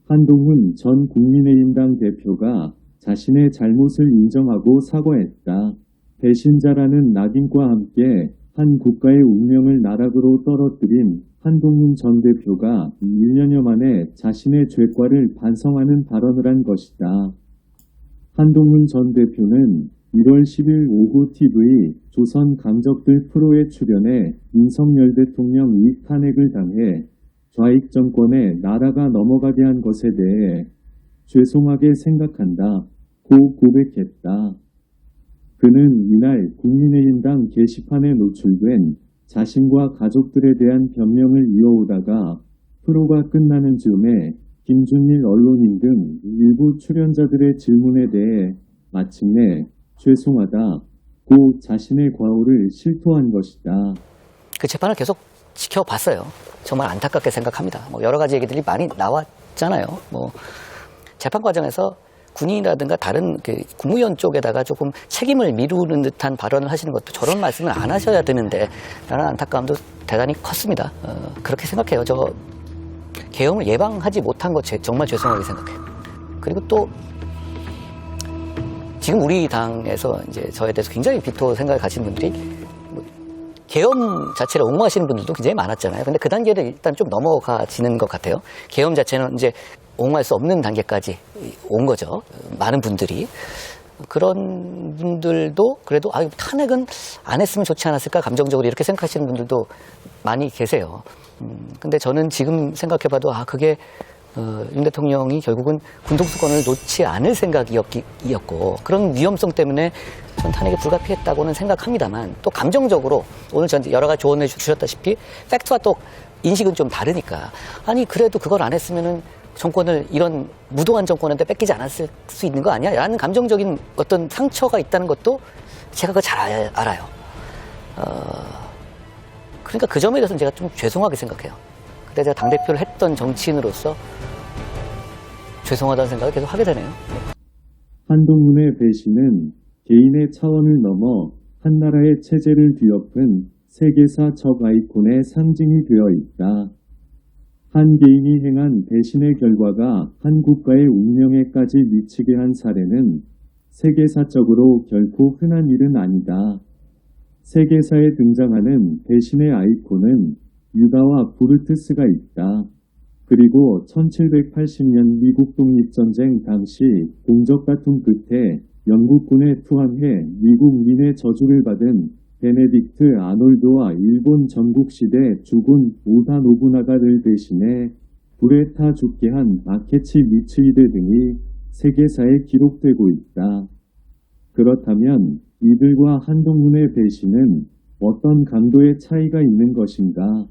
한동훈 전 국민의힘당 대표가 자신의 잘못을 인정하고 사과했다. 배신자라는 낙인과 함께 한 국가의 운명을 나락으로 떨어뜨린 한동훈 전 대표가 1년여 만에 자신의 죄과를 반성하는 발언을 한 것이다. 한동훈 전 대표는 1월 10일 오후 TV 조선 강적들 프로에 출연해 윤석열 대통령 이 탄핵을 당해 좌익 정권에 나라가 넘어가게 한 것에 대해 죄송하게 생각한다 고 고백했다. 그는 이날 국민의힘당 게시판에 노출된 자신과 가족들에 대한 변명을 이어오다가 프로가 끝나는 즈음에 김준일 언론인 등 일부 출연자들의 질문에 대해 마침내 죄송하다 고 자신의 과오를 실토한 것이다. 그 재판을 계속 지켜봤어요. 정말 안타깝게 생각합니다. 여러 가지 얘기들이 많이 나왔잖아요. 재판 과정에서 군인이라든가 다른 국무위원 쪽에다가 조금 책임을 미루는 듯한 발언을 하시는 것도 저런 말씀을 안 하셔야 되는데 라는 안타까움도 대단히 컸습니다. 그렇게 생각해요. 저 계엄을 예방하지 못한 것 정말 죄송하게 생각해요. 그리고 또 지금 우리 당에서 이제 저에 대해서 굉장히 비토 생각을 가진 분들이 계엄 자체를 옹호하시는 분들도 굉장히 많았잖아요. 근데 그 단계를 일단 좀 넘어가지는 것 같아요. 계엄 자체는 이제 옹호할 수 없는 단계까지 온 거죠. 많은 분들이. 그런 분들도 그래도 탄핵은 안 했으면 좋지 않았을까 감정적으로 이렇게 생각하시는 분들도 많이 계세요. 근데 저는 지금 생각해봐도 그게 윤 대통령이 결국은 군통수권을 놓지 않을 생각이었고 그런 위험성 때문에 전 탄핵에 불가피했다고는 생각합니다만 또 감정적으로 오늘 전 여러 가지 조언을 주셨다시피 팩트와 또 인식은 좀 다르니까 그래도 그걸 안 했으면은 정권을 이런 무도한 정권한테 뺏기지 않았을 수 있는 거 아니야? 라는 감정적인 어떤 상처가 있다는 것도 제가 그거 잘 알아요. 그러니까 그 점에 대해서는 제가 좀 죄송하게 생각해요. 그때 제가 당대표를 했던 정치인으로서 죄송하다는 생각을 계속 하게 되네요. 한동훈의 배신은 개인의 차원을 넘어 한 나라의 체제를 뒤엎은 세계사 적 아이콘의 상징이 되어 있다. 한 개인이 행한 배신의 결과가 한 국가의 운명에까지 미치게 한 사례는 세계사적으로 결코 흔한 일은 아니다. 세계사에 등장하는 배신의 아이콘은 유다와 브루투스가 있다. 그리고 1780년 미국 독립전쟁 당시 공적 다툼 끝에 영국군에 투항해 미국민의 저주를 받은 베네딕트 아놀드와 일본 전국시대 주군 오다 노부나가를 대신해 불에 타 죽게 한 아케치 미츠히데 등이 세계사에 기록되고 있다. 그렇다면 이들과 한동훈의 배신은 어떤 강도의 차이가 있는 것인가?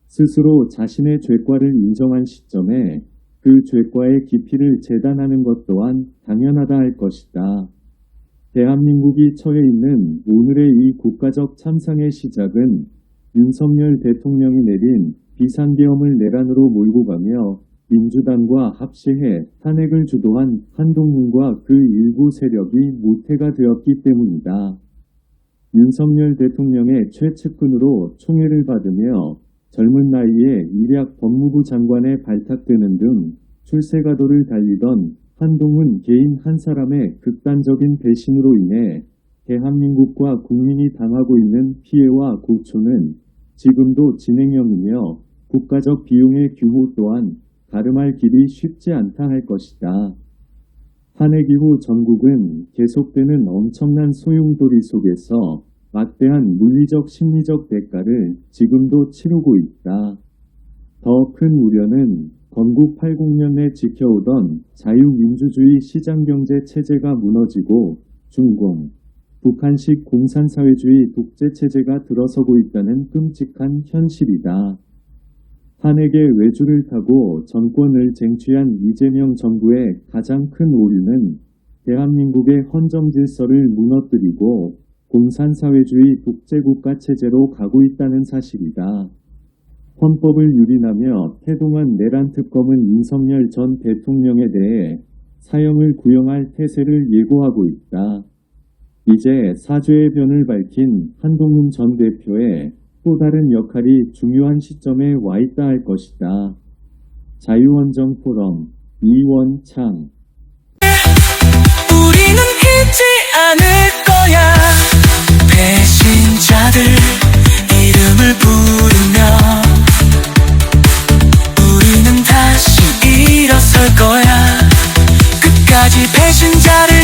스스로 자신의 죄과를 인정한 시점에 그 죄과의 깊이를 재단하는 것 또한 당연하다 할 것이다. 대한민국이 처해 있는 오늘의 이 국가적 참상의 시작은 윤석열 대통령이 내린 비상계엄을 내란으로 몰고 가며 민주당과 합시해 탄핵을 주도한 한동훈과 그 일부 세력이 모태가 되었기 때문이다. 윤석열 대통령의 최측근으로 총애를 받으며 젊은 나이에 일약 법무부 장관에 발탁되는 등 출세가도를 달리던 한동훈 개인 한 사람의 극단적인 배신으로 인해 대한민국과 국민이 당하고 있는 피해와 고초는 지금도 진행형이며 국가적 비용의 규모 또한 가름할 길이 쉽지 않다 할 것이다. 탄핵 이후 전국은 계속되는 엄청난 소용돌이 속에서 막대한 물리적 심리적 대가를 지금도 치르고 있다. 더 큰 우려는 건국 80년에 지켜오던 자유민주주의 시장경제 체제가 무너지고 중공, 북한식 공산사회주의 독재체제가 들어서고 있다는 끔찍한 현실이다. 탄핵의 외줄을 타고 정권을 쟁취한 이재명 정부의 가장 큰 오류는 대한민국의 헌정 질서를 무너뜨리고 공산사회주의 독재국가 체제로 가고 있다는 사실이다. 헌법을 유린하며 태동한 내란 특검은 윤석열 전 대통령에 대해 사형을 구형할 태세를 예고하고 있다. 이제 사죄의 변을 밝힌 한동훈 전 대표의 또 다른 역할이 중요한 시점에 와 있다 할 것이다. 자유헌정 포럼 이원창. 우리는 잊지 않을 거야. 배신자들 이름을 부르며 우리는 다시 일어설 거야. 끝까지 배신자를